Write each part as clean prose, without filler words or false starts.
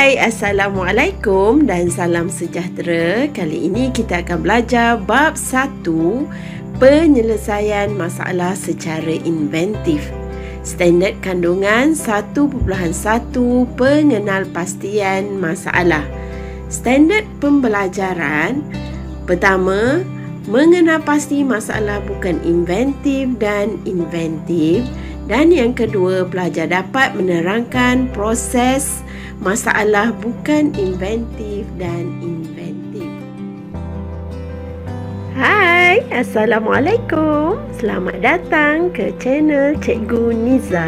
Hai, Assalamualaikum dan salam sejahtera. Kali ini kita akan belajar bab 1, penyelesaian masalah secara inventif. Standard kandungan 1.1, pengenalpastian masalah. Standard pembelajaran pertama, mengenal pasti masalah bukan inventif dan inventif. Dan yang kedua, pelajar dapat menerangkan proses masalah bukan inventif dan inventif. Hai, Assalamualaikum. Selamat datang ke channel Cikgu Niza.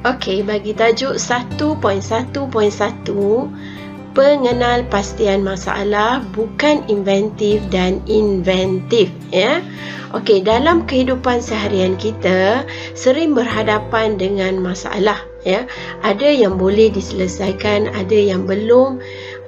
Okey, bagi tajuk 1.1.1, pengenalpastian masalah bukan inventif dan inventif, ya. Okey, dalam kehidupan seharian kita sering berhadapan dengan masalah, ya. Ada yang boleh diselesaikan, ada yang belum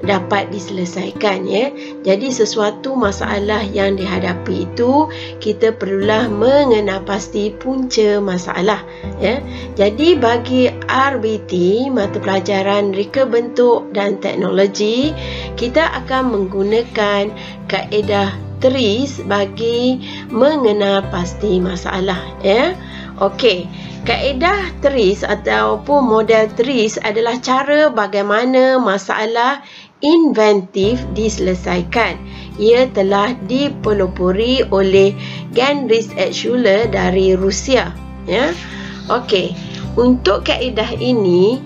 dapat diselesaikan, ya. Jadi sesuatu masalah yang dihadapi itu kita perlulah mengenal pasti punca masalah, ya. Jadi bagi RBT, mata pelajaran reka bentuk dan teknologi, kita akan menggunakan kaedah TRIS bagi mengenal pasti masalah, ya. Okey, kaedah TRIS ataupun model TRIS adalah cara bagaimana masalah inventif diselesaikan. Ia telah dipelopori oleh Gendrich et Schuler dari Rusia, ya. Okey, untuk kaedah ini,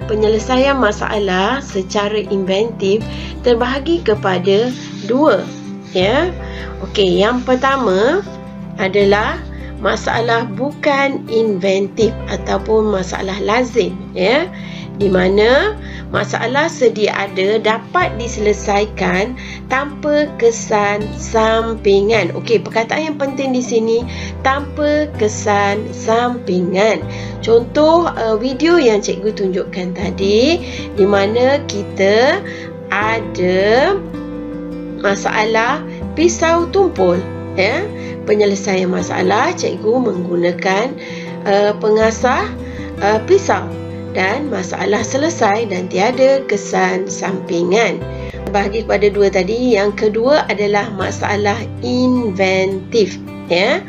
penyelesaian masalah secara inventif terbahagi kepada dua, ya. Okey, yang pertama adalah masalah bukan inventif ataupun masalah lazim, ya, di mana masalah sedia ada dapat diselesaikan tanpa kesan sampingan. Okey, perkataan yang penting di sini, tanpa kesan sampingan. Contoh video yang cikgu tunjukkan tadi, di mana kita ada masalah pisau tumpul, ya. Penyelesaian masalah, cikgu menggunakan pengasah pisau dan masalah selesai dan tiada kesan sampingan. Bahagi kepada dua tadi, yang kedua adalah masalah inventif, ya.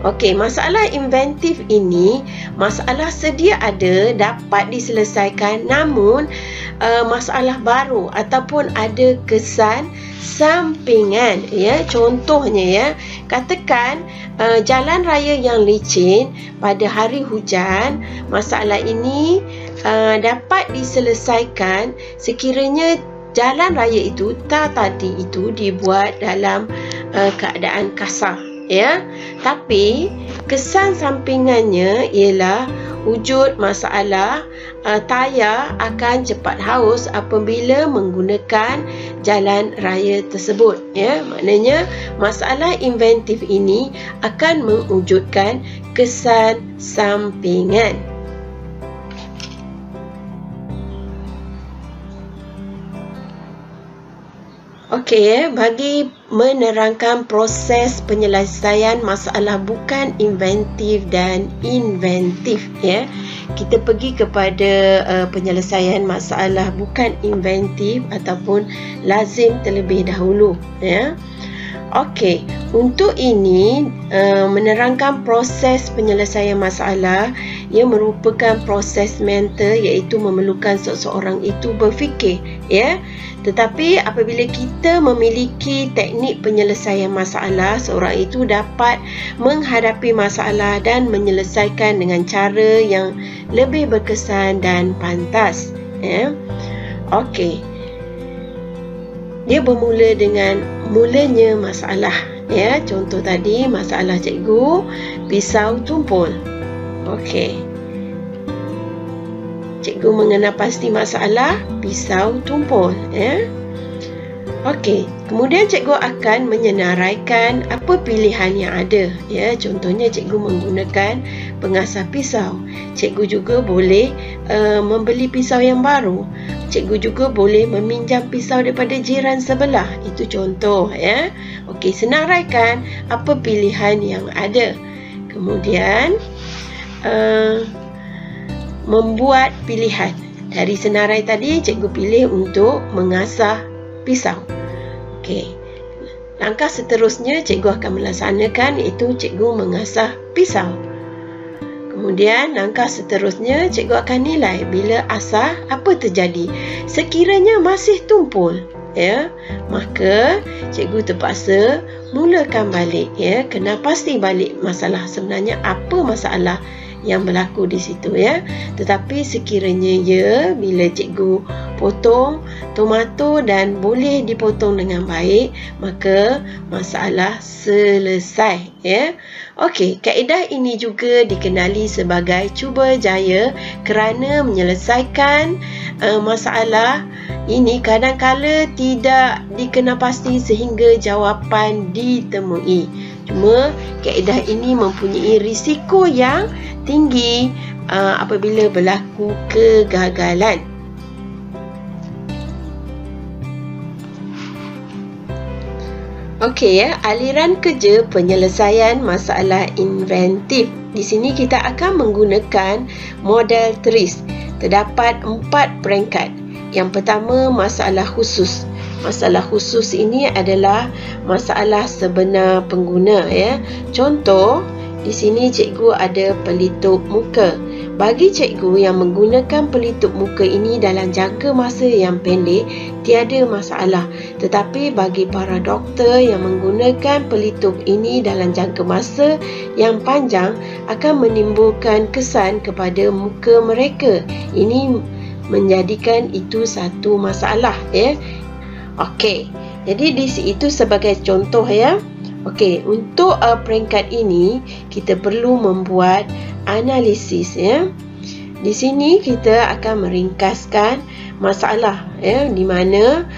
Okey, masalah inventif ini masalah sedia ada dapat diselesaikan, namun masalah baru ataupun ada kesan sampingan, ya. Contohnya, ya, katakan jalan raya yang licin pada hari hujan. Masalah ini dapat diselesaikan sekiranya jalan raya itu tadi itu dibuat dalam keadaan kasar, ya. Tapi kesan sampingannya ialah wujud masalah tayar akan cepat haus apabila menggunakan jalan raya tersebut, ya. Maknanya masalah inventif ini akan mewujudkan kesan sampingan. Okey, bagi menerangkan proses penyelesaian masalah bukan inventif dan inventif, ya, kita pergi kepada penyelesaian masalah bukan inventif ataupun lazim terlebih dahulu, ya. Okey, untuk ini menerangkan proses penyelesaian masalah, ia merupakan proses mental, iaitu memerlukan seseorang itu berfikir, ya. Tetapi apabila kita memiliki teknik penyelesaian masalah, seorang itu dapat menghadapi masalah dan menyelesaikan dengan cara yang lebih berkesan dan pantas, ya. Okey, dia bermula dengan mulanya masalah, ya. Contoh tadi masalah cikgu pisau tumpul. Okey, cikgu mengenal pasti masalah pisau tumpul, ya. Okey, kemudian cikgu akan menyenaraikan apa pilihan yang ada, ya. Contohnya cikgu menggunakan pengasah pisau. Cikgu juga boleh membeli pisau yang baru. Cikgu juga boleh meminjam pisau daripada jiran sebelah. Itu contoh, ya. Okey, senaraikan apa pilihan yang ada. Kemudian membuat pilihan. Dari senarai tadi, cikgu pilih untuk mengasah pisau. Okey. Langkah seterusnya cikgu akan melaksanakan, iaitu cikgu mengasah pisau. Kemudian langkah seterusnya cikgu akan nilai bila asah apa terjadi. Sekiranya masih tumpul, ya, maka cikgu terpaksa mulakan balik, ya, kena pasti balik masalah sebenarnya apa masalah yang berlaku di situ, ya. Tetapi sekiranya ya, bila cikgu potong tomato dan boleh dipotong dengan baik, maka masalah selesai, ya. Okey, kaedah ini juga dikenali sebagai cuba jaya kerana menyelesaikan masalah ini kadang-kala tidak dikenal pasti sehingga jawapan ditemui. Cuma kaedah ini mempunyai risiko yang tinggi apabila berlaku kegagalan. Okey, ya, aliran kerja penyelesaian masalah inventif. Di sini kita akan menggunakan model TRIS. Terdapat 4 peringkat. Yang pertama, masalah khusus. Masalah khusus ini adalah masalah sebenar pengguna, ya. Contoh, di sini cikgu ada pelitup muka. Bagi cikgu yang menggunakan pelitup muka ini dalam jangka masa yang pendek, tiada masalah. Tetapi bagi para doktor yang menggunakan pelitup ini dalam jangka masa yang panjang akan menimbulkan kesan kepada muka mereka. Ini menjadikan itu satu masalah, ya. Okey, jadi itu sebagai contoh, ya. Okey, untuk peringkat ini kita perlu membuat analisis, ya. Di sini kita akan meringkaskan masalah, ya, di mana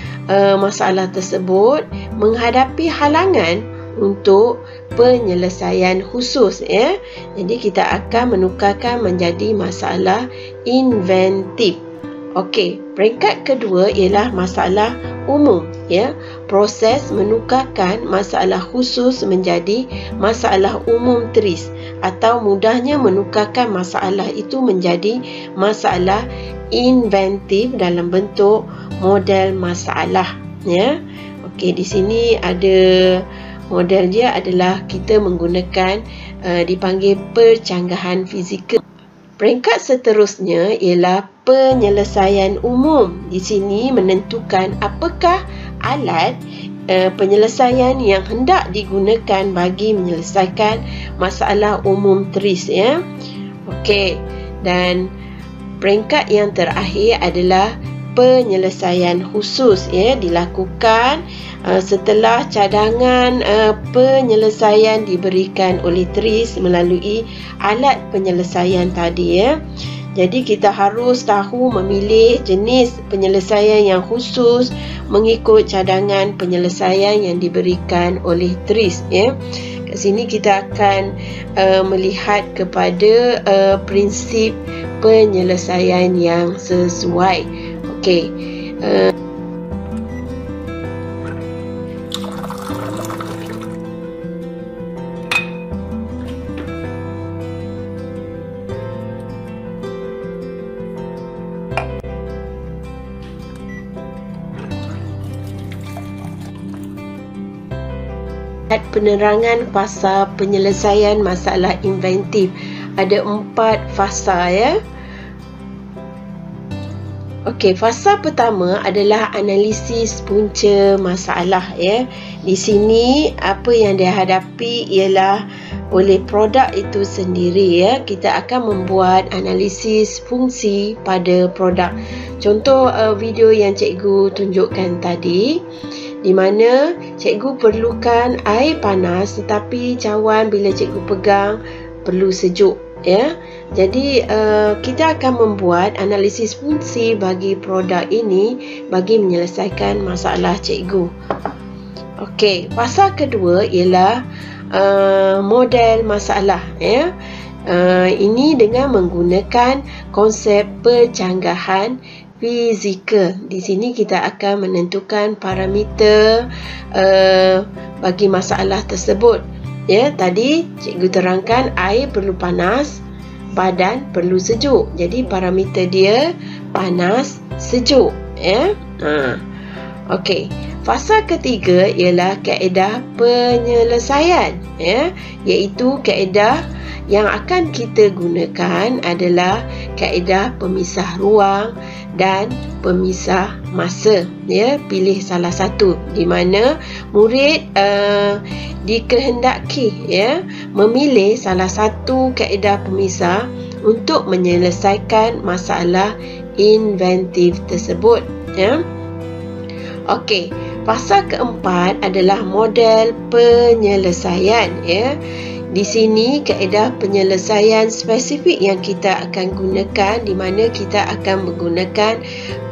masalah tersebut menghadapi halangan untuk penyelesaian khusus, ya. Jadi kita akan menukarkan menjadi masalah inventif. Okey, peringkat kedua ialah masalah umum, ya. Proses menukarkan masalah khusus menjadi masalah umum TRIS, atau mudahnya menukarkan masalah itu menjadi masalah inventif dalam bentuk model masalah, ya. Okey, di sini ada model dia adalah kita menggunakan dipanggil percanggahan fizikal. Peringkat seterusnya ialah penyelesaian umum. Di sini menentukan apakah alat penyelesaian yang hendak digunakan bagi menyelesaikan masalah umum TRIS, ya. Okey, dan peringkat yang terakhir adalah penyelesaian khusus, ya, dilakukan setelah cadangan penyelesaian diberikan oleh TRIS melalui alat penyelesaian tadi, ya. Jadi kita harus tahu memilih jenis penyelesaian yang khusus mengikut cadangan penyelesaian yang diberikan oleh TRIS, ya. Kat sini kita akan melihat kepada prinsip penyelesaian yang sesuai. Okey. Penerangan fasa penyelesaian masalah inventif. Ada 4 fasa, ya. Okey, fasa pertama adalah analisis punca masalah, ya. Di sini apa yang dihadapi ialah oleh produk itu sendiri, ya. Kita akan membuat analisis fungsi pada produk. Contoh video yang cikgu tunjukkan tadi, di mana cikgu perlukan air panas tetapi cawan bila cikgu pegang perlu sejuk, ya. Jadi kita akan membuat analisis fungsi bagi produk ini bagi menyelesaikan masalah cikgu. Okey, pasal kedua ialah model masalah, ya. Ini dengan menggunakan konsep pencanggahan fizikal. Di sini kita akan menentukan parameter bagi masalah tersebut. Ya, tadi cikgu terangkan air perlu panas, badan perlu sejuk. Jadi parameter dia panas, sejuk, ya. Okey. Fasa ketiga ialah kaedah penyelesaian, ya, iaitu kaedah yang akan kita gunakan adalah kaedah pemisah ruang dan pemisah masa, ya. Pilih salah satu, di mana murid dikehendaki, ya, memilih salah satu kaedah pemisah untuk menyelesaikan masalah inventif tersebut, ya. Okey, fasa keempat adalah model penyelesaian, ya. Di sini kaedah penyelesaian spesifik yang kita akan gunakan, di mana kita akan menggunakan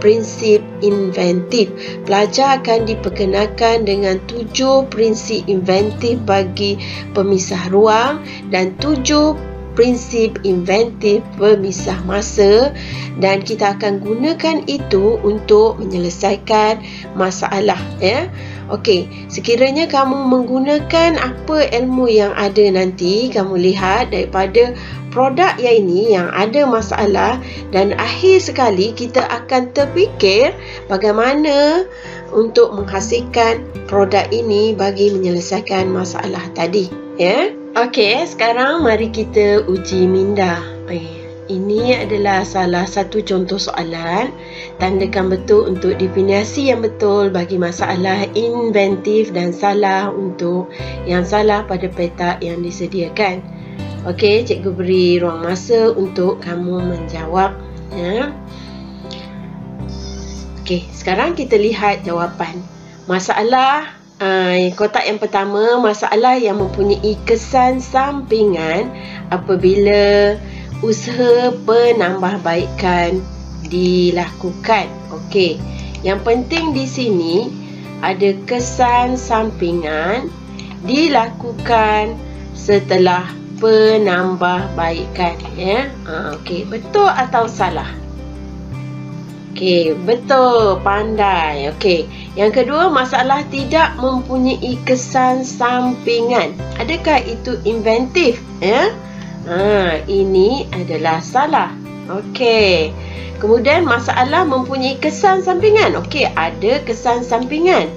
prinsip inventif. Pelajar akan diperkenalkan dengan 7 prinsip inventif bagi pemisah ruang dan 7 prinsip inventif pemisah masa, dan kita akan gunakan itu untuk menyelesaikan masalah, ya. Okey, sekiranya kamu menggunakan apa ilmu yang ada nanti, kamu lihat daripada produk yang ini yang ada masalah, dan akhir sekali kita akan terfikir bagaimana untuk menghasilkan produk ini bagi menyelesaikan masalah tadi, ya. Okey, sekarang mari kita uji minda. Ini adalah salah satu contoh soalan. Tandakan betul untuk definisi yang betul bagi masalah inventif dan salah untuk yang salah pada petak yang disediakan. Okey, cikgu beri ruang masa untuk kamu menjawab, ya. Okey, sekarang kita lihat jawapan. Masalah kotak yang pertama, masalah yang mempunyai kesan sampingan apabila usaha penambahbaikan dilakukan. Okey, yang penting di sini ada kesan sampingan dilakukan setelah penambahbaikan, ya. Okey, betul atau salah? Okey, betul, pandai. Okey, yang kedua, masalah tidak mempunyai kesan sampingan. Adakah itu inventif, ya? Ini adalah salah. Okey. Kemudian masalah mempunyai kesan sampingan. Okey, ada kesan sampingan.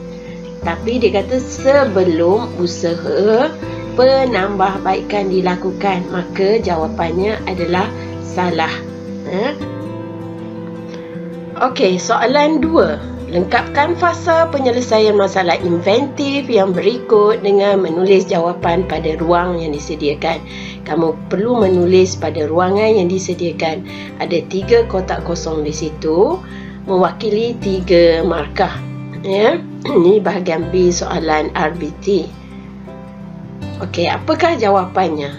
Tapi dia kata sebelum usaha penambahbaikan dilakukan, maka jawapannya adalah salah. Okey, soalan 2. Lengkapkan fasa penyelesaian masalah inventif yang berikut dengan menulis jawapan pada ruang yang disediakan. Kamu perlu menulis pada ruangan yang disediakan. Ada 3 kotak kosong di situ, mewakili 3 markah, ya. Ini bahagian B soalan RBT. Okey, apakah jawapannya?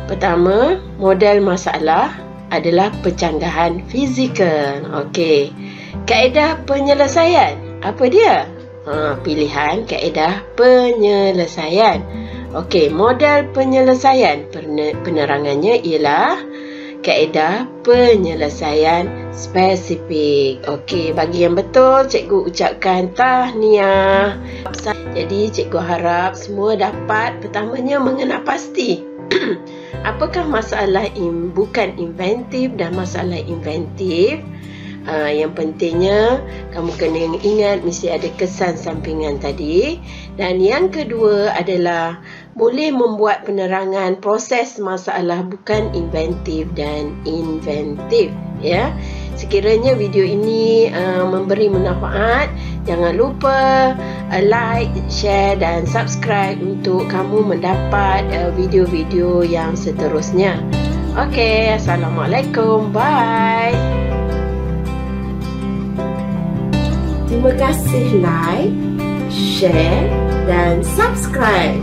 Pertama, model masalah adalah pencanggahan fizikal. Okey. Kaedah penyelesaian, apa dia? Pilihan kaedah penyelesaian. Okey, model penyelesaian, penerangannya ialah kaedah penyelesaian spesifik. Okey, bagi yang betul, cikgu ucapkan tahniah. Jadi, cikgu harap semua dapat pertamanya mengenal pasti apakah masalah bukan inventif dan masalah inventif. Yang pentingnya kamu kena ingat mesti ada kesan sampingan tadi. Dan yang kedua adalah boleh membuat penerangan proses masalah bukan inventif dan inventif, ya. Sekiranya video ini memberi manfaat, jangan lupa like, share dan subscribe untuk kamu mendapat video-video yang seterusnya. Okey, Assalamualaikum. Bye. Terima kasih like, share dan subscribe.